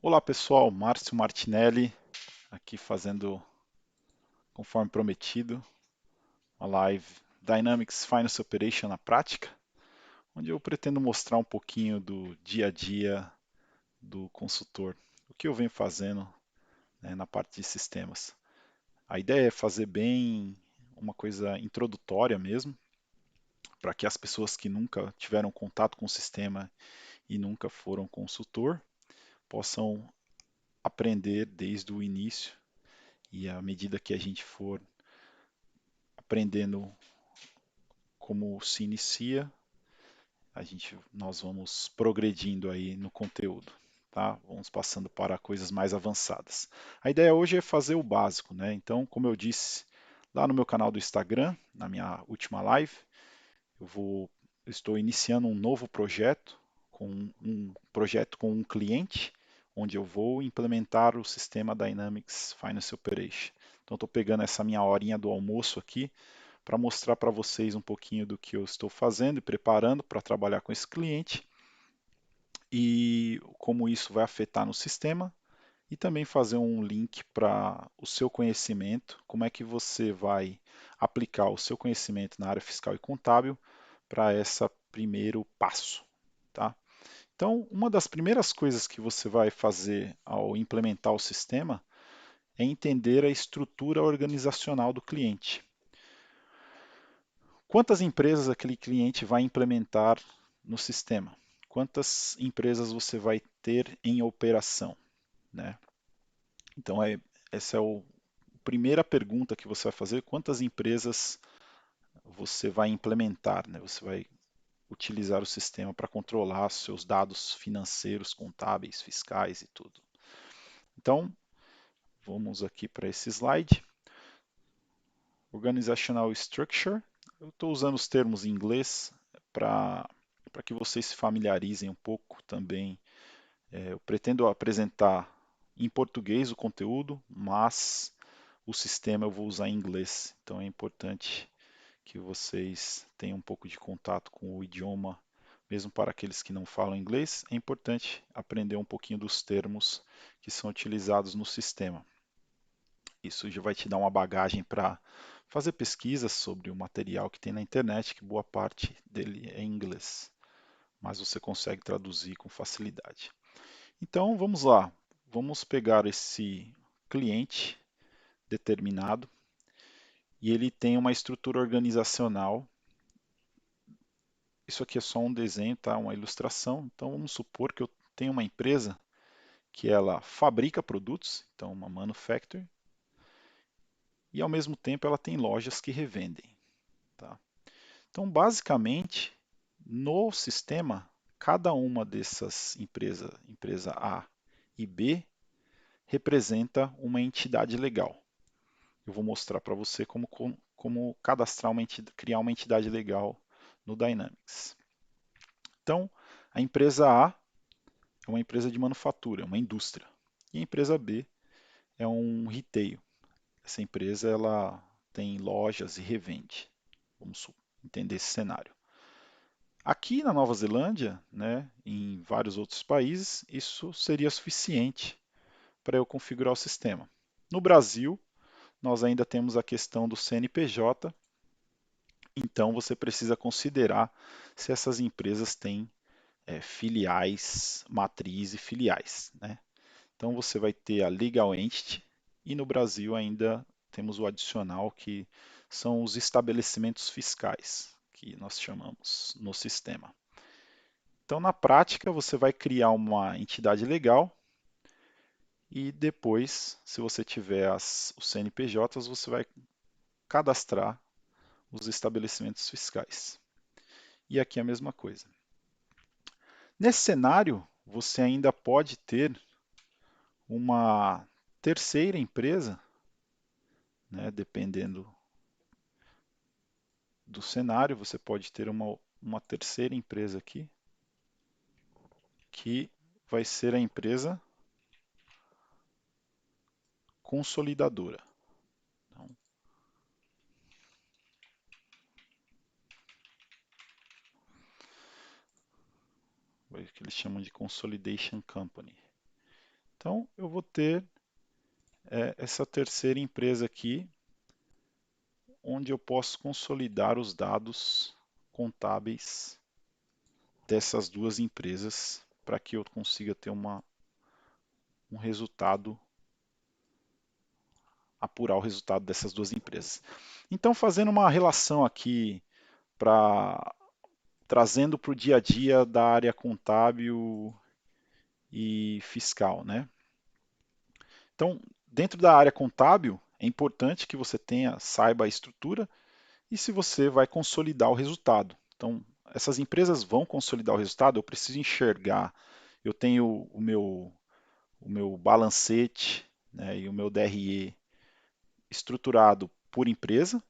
Olá pessoal, Márcio Martinelli aqui fazendo conforme prometido a live Dynamics Finance Operation na prática, onde eu pretendo mostrar um pouquinho do dia a dia do consultor, o que eu venho fazendo, né, na parte de sistemas. A ideia é fazer bem uma coisa introdutória mesmo, para que as pessoas que nunca tiveram contato com o sistema e nunca foram consultor possam aprender desde o início e à medida que a gente for aprendendo como se inicia, nós vamos progredindo aí no conteúdo, tá? Vamos passando para coisas mais avançadas. A ideia hoje é fazer o básico, né? Então, como eu disse lá no meu canal do Instagram, na minha última live, eu estou iniciando um novo projeto, um projeto com um cliente, onde eu vou implementar o sistema Dynamics Finance Operation. Então, estou pegando essa minha horinha do almoço aqui para mostrar para vocês um pouquinho do que eu estou fazendo e preparando para trabalhar com esse cliente e como isso vai afetar no sistema e também fazer um link para o seu conhecimento, como é que você vai aplicar o seu conhecimento na área fiscal e contábil para esse primeiro passo, tá? Então, uma das primeiras coisas que você vai fazer ao implementar o sistema é entender a estrutura organizacional do cliente. Quantas empresas aquele cliente vai implementar no sistema? Quantas empresas você vai ter em operação, né? Então, essa é a primeira pergunta que você vai fazer: quantas empresas você vai implementar, né? Você vai utilizar o sistema para controlar seus dados financeiros, contábeis, fiscais e tudo. Então, vamos aqui para esse slide. Organizational Structure. Eu estou usando os termos em inglês para que vocês se familiarizem um pouco também. Eu pretendo apresentar em português o conteúdo, mas o sistema eu vou usar em inglês. Então é importante que vocês tenham um pouco de contato com o idioma, mesmo para aqueles que não falam inglês. É importante aprender um pouquinho dos termos que são utilizados no sistema. Isso já vai te dar uma bagagem para fazer pesquisas sobre o material que tem na internet, que boa parte dele é em inglês, mas você consegue traduzir com facilidade. Então vamos lá, vamos pegar esse cliente determinado e ele tem uma estrutura organizacional. Isso aqui é só um desenho, tá? Uma ilustração. Então vamos supor que eu tenho uma empresa que ela fabrica produtos, então uma manufacturer, e ao mesmo tempo ela tem lojas que revendem, tá? Então, basicamente, no sistema, cada uma dessas empresas, empresa A e B, representa uma entidade legal. Eu vou mostrar para você como cadastrar criar uma entidade legal no Dynamics. Então, a empresa A é uma empresa de manufatura, é uma indústria. E a empresa B é um retail. Essa empresa ela tem lojas e revende. Vamos entender esse cenário. Aqui na Nova Zelândia, né, em vários outros países, isso seria suficiente para eu configurar o sistema. No Brasil, nós ainda temos a questão do CNPJ, então você precisa considerar se essas empresas têm filiais, matriz e filiais, né? Então você vai ter a Legal Entity e no Brasil ainda temos o adicional que são os estabelecimentos fiscais, que nós chamamos no sistema. Então, na prática, você vai criar uma entidade legal e depois, se você tiver os CNPJs, você vai cadastrar os estabelecimentos fiscais. E aqui é a mesma coisa. Nesse cenário, você ainda pode ter uma terceira empresa, né, dependendo do cenário, você pode ter uma terceira empresa aqui, que vai ser a empresa consolidadora. Então, o que eles chamam de Consolidation Company. Então, eu vou ter essa terceira empresa aqui, onde eu posso consolidar os dados contábeis dessas duas empresas para que eu consiga ter um resultado, apurar o resultado dessas duas empresas. Então, fazendo uma relação aqui para trazendo para o dia a dia da área contábil e fiscal, né? Então, dentro da área contábil, é importante que você saiba a estrutura e se você vai consolidar o resultado. Então, essas empresas vão consolidar o resultado, eu preciso enxergar. Eu tenho o meu balancete, né, e o meu DRE estruturado por empresa,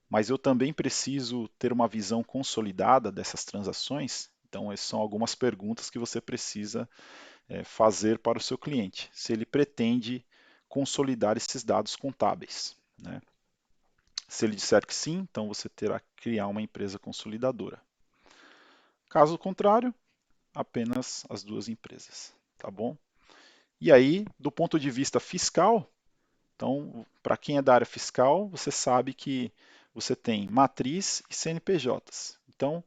mas eu também preciso ter uma visão consolidada dessas transações. Então, essas são algumas perguntas que você precisa fazer para o seu cliente, se ele pretende consolidar esses dados contábeis, né? Se ele disser que sim, então você terá que criar uma empresa consolidadora. Caso contrário, apenas as duas empresas, tá bom? E aí, do ponto de vista fiscal, então, para quem é da área fiscal, você sabe que você tem matriz e CNPJs. Então,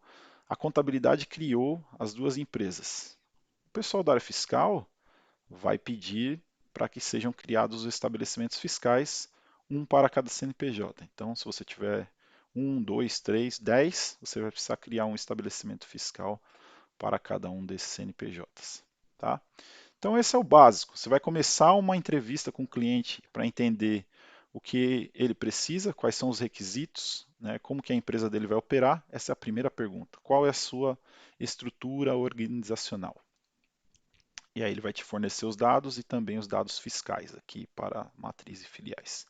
a contabilidade criou as duas empresas. O pessoal da área fiscal vai pedir para que sejam criados os estabelecimentos fiscais, um para cada CNPJ. Então, se você tiver 1, 2, 3, 10, você vai precisar criar um estabelecimento fiscal para cada um desses CNPJs. Tá? Então, esse é o básico. Você vai começar uma entrevista com o cliente para entender o que ele precisa, quais são os requisitos, né, como que a empresa dele vai operar. Essa é a primeira pergunta. Qual é a sua estrutura organizacional? E aí ele vai te fornecer os dados e também os dados fiscais aqui para matriz e filiais.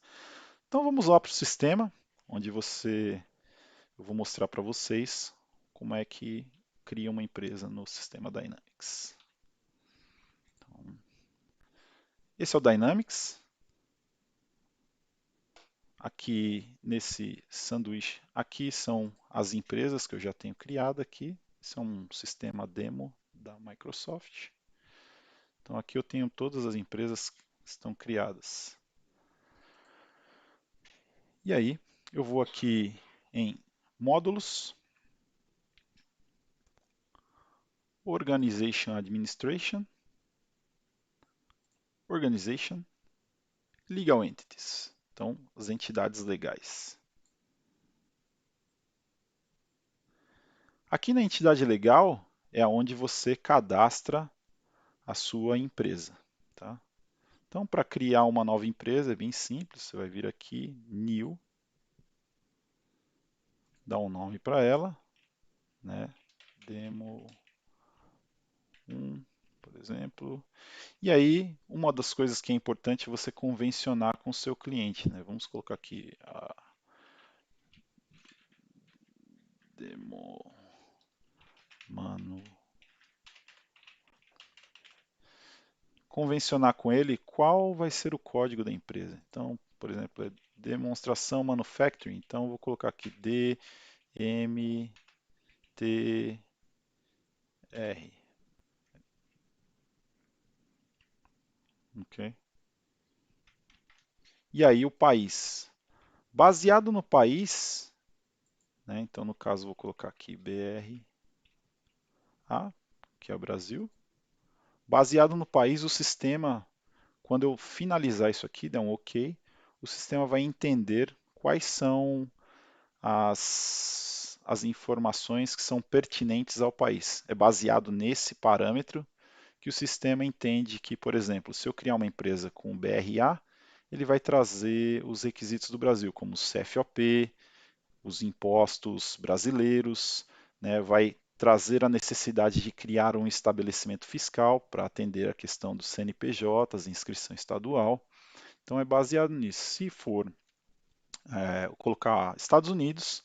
Então vamos lá para o sistema, onde eu vou mostrar para vocês como é que cria uma empresa no sistema Dynamics. Então, esse é o Dynamics. Aqui nesse sanduíche, aqui são as empresas que eu já tenho criado aqui. Esse é um sistema demo da Microsoft. Então aqui eu tenho todas as empresas que estão criadas. E aí, eu vou aqui em Módulos, Organization Administration, Organization, Legal Entities. Então, as entidades legais. Aqui na entidade legal é onde você cadastra a sua empresa. Tá? Então, para criar uma nova empresa é bem simples. Você vai vir aqui, New, dá um nome para ela, né? Demo 1, por exemplo. E aí, uma das coisas que é importante é você convencionar com o seu cliente, né? Vamos colocar aqui a demo, mano. Convencionar com ele qual vai ser o código da empresa. Então, por exemplo, é demonstração manufacturing. Então, eu vou colocar aqui DMTR. Ok? E aí, o país. Baseado no país, né? Então, no caso, vou colocar aqui BRA, que é o Brasil. Baseado no país, o sistema, quando eu finalizar isso aqui, der um OK, o sistema vai entender quais são as informações que são pertinentes ao país. É baseado nesse parâmetro que o sistema entende que, por exemplo, se eu criar uma empresa com BRA, ele vai trazer os requisitos do Brasil, como o CFOP, os impostos brasileiros, né, vai trazer a necessidade de criar um estabelecimento fiscal para atender a questão dos CNPJs, inscrição estadual. Então é baseado nisso. Se for colocar Estados Unidos,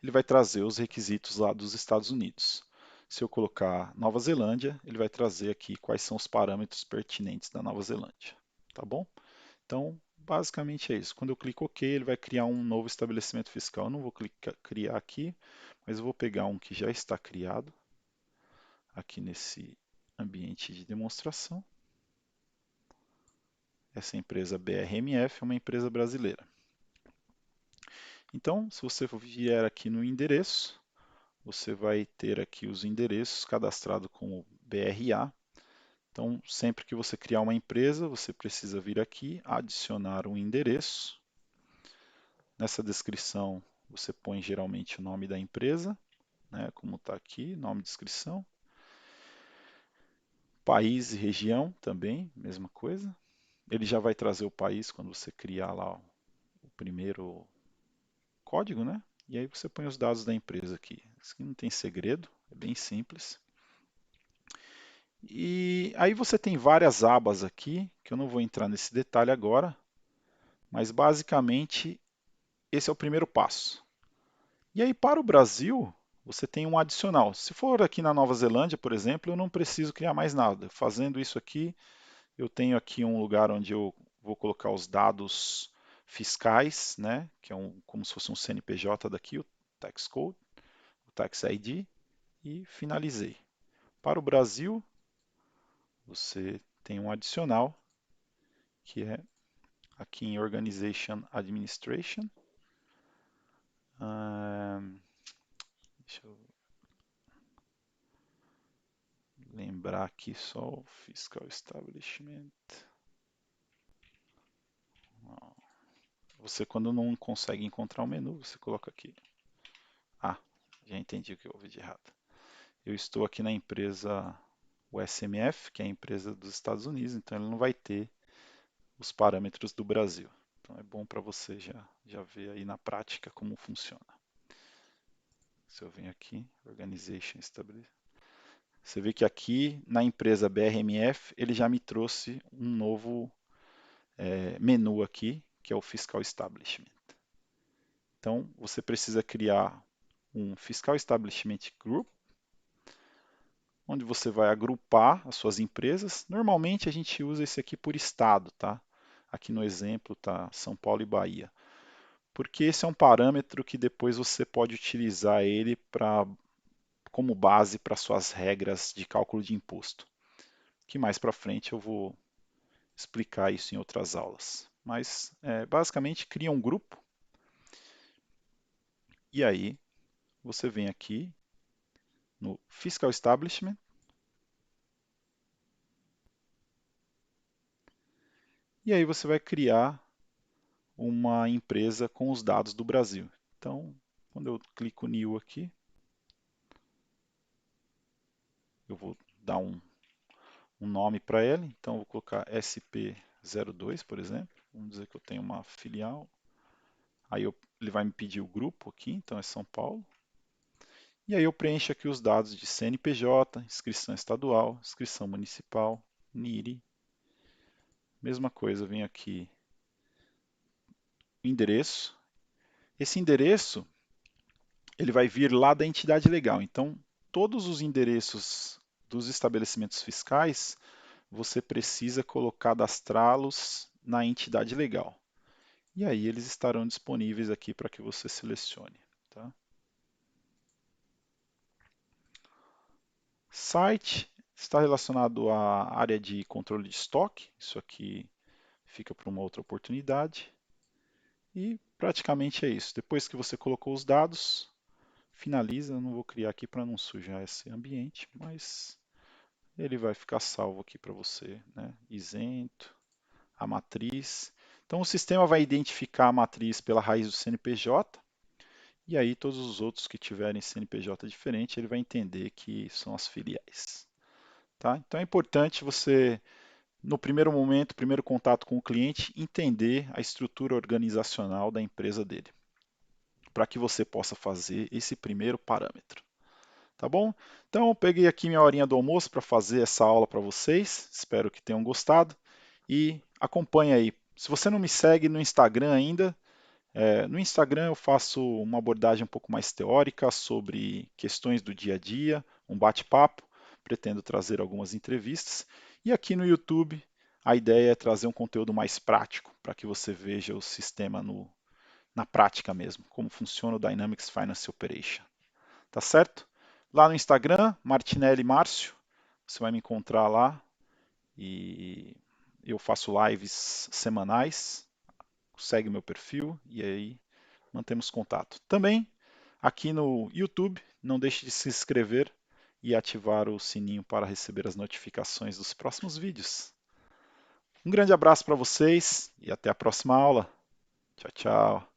ele vai trazer os requisitos lá dos Estados Unidos. Se eu colocar Nova Zelândia, ele vai trazer aqui quais são os parâmetros pertinentes da Nova Zelândia. Tá bom? Então, basicamente é isso. Quando eu clico OK, ele vai criar um novo estabelecimento fiscal. Eu não vou criar aqui, mas eu vou pegar um que já está criado aqui nesse ambiente de demonstração. Essa empresa BRMF é uma empresa brasileira. Então, se você vier aqui no endereço, você vai ter aqui os endereços cadastrados como BRA. Então, sempre que você criar uma empresa, você precisa vir aqui, adicionar um endereço. Nessa descrição, você põe geralmente o nome da empresa, né, como está aqui, nome e descrição. País e região também, mesma coisa. Ele já vai trazer o país quando você criar lá o primeiro código, né? E aí você põe os dados da empresa aqui. Isso aqui não tem segredo, é bem simples. E aí você tem várias abas aqui, que eu não vou entrar nesse detalhe agora, mas basicamente esse é o primeiro passo. E aí para o Brasil, você tem um adicional. Se for aqui na Nova Zelândia, por exemplo, eu não preciso criar mais nada. Fazendo isso aqui, eu tenho aqui um lugar onde eu vou colocar os dados fiscais, né, que é como se fosse um CNPJ daqui, o Tax Code, o Tax ID, e finalizei. Para o Brasil, você tem um adicional, que é aqui em Organization Administration. Deixa eu lembrar aqui só o Fiscal Establishment. Você, quando não consegue encontrar o menu, você coloca aqui. Ah, já entendi o que houve de errado. Eu estou aqui na empresa USMF, que é a empresa dos Estados Unidos, então ele não vai ter os parâmetros do Brasil. Então é bom para você já ver aí na prática como funciona. Se eu venho aqui, Organization Establishment, você vê que aqui na empresa BRMF ele já me trouxe um novo menu aqui, que é o Fiscal Establishment. Então você precisa criar um Fiscal Establishment Group, onde você vai agrupar as suas empresas. Normalmente a gente usa esse aqui por estado, tá? Aqui no exemplo tá São Paulo e Bahia. Porque esse é um parâmetro que depois você pode utilizar ele como base para suas regras de cálculo de imposto. Que mais para frente eu vou explicar isso em outras aulas. Mas basicamente cria um grupo e aí você vem aqui no Fiscal Establishment e aí você vai criar uma empresa com os dados do Brasil. Então, quando eu clico New aqui, eu vou dar um nome para ele. Então, eu vou colocar SP02, por exemplo. Vamos dizer que eu tenho uma filial. Aí ele vai me pedir o grupo aqui, então é São Paulo. E aí eu preencho aqui os dados de CNPJ, inscrição estadual, inscrição municipal, NIRI. Mesma coisa, eu venho aqui, endereço. Esse endereço, ele vai vir lá da entidade legal. Então, todos os endereços dos estabelecimentos fiscais, você precisa cadastrá-los na entidade legal. E aí eles estarão disponíveis aqui para que você selecione. Tá? Site está relacionado à área de controle de estoque. Isso aqui fica para uma outra oportunidade. E praticamente é isso. Depois que você colocou os dados, finaliza. Eu não vou criar aqui para não sujar esse ambiente, mas ele vai ficar salvo aqui para você, né? Isento, a matriz. Então o sistema vai identificar a matriz pela raiz do CNPJ e aí todos os outros que tiverem CNPJ diferente, ele vai entender que são as filiais. Tá? Então é importante você, no primeiro momento, primeiro contato com o cliente, entender a estrutura organizacional da empresa dele, para que você possa fazer esse primeiro parâmetro. Tá bom? Então, eu peguei aqui minha horinha do almoço para fazer essa aula para vocês. Espero que tenham gostado e acompanhe aí. Se você não me segue no Instagram ainda, no Instagram eu faço uma abordagem um pouco mais teórica sobre questões do dia a dia, um bate-papo. Pretendo trazer algumas entrevistas. E aqui no YouTube, a ideia é trazer um conteúdo mais prático para que você veja o sistema na prática mesmo, como funciona o Dynamics Finance Operation. Tá certo? Lá no Instagram, Martinelli Márcio, você vai me encontrar lá e eu faço lives semanais, segue meu perfil e aí mantemos contato. Também aqui no YouTube, não deixe de se inscrever e ativar o sininho para receber as notificações dos próximos vídeos. Um grande abraço para vocês e até a próxima aula. Tchau, tchau.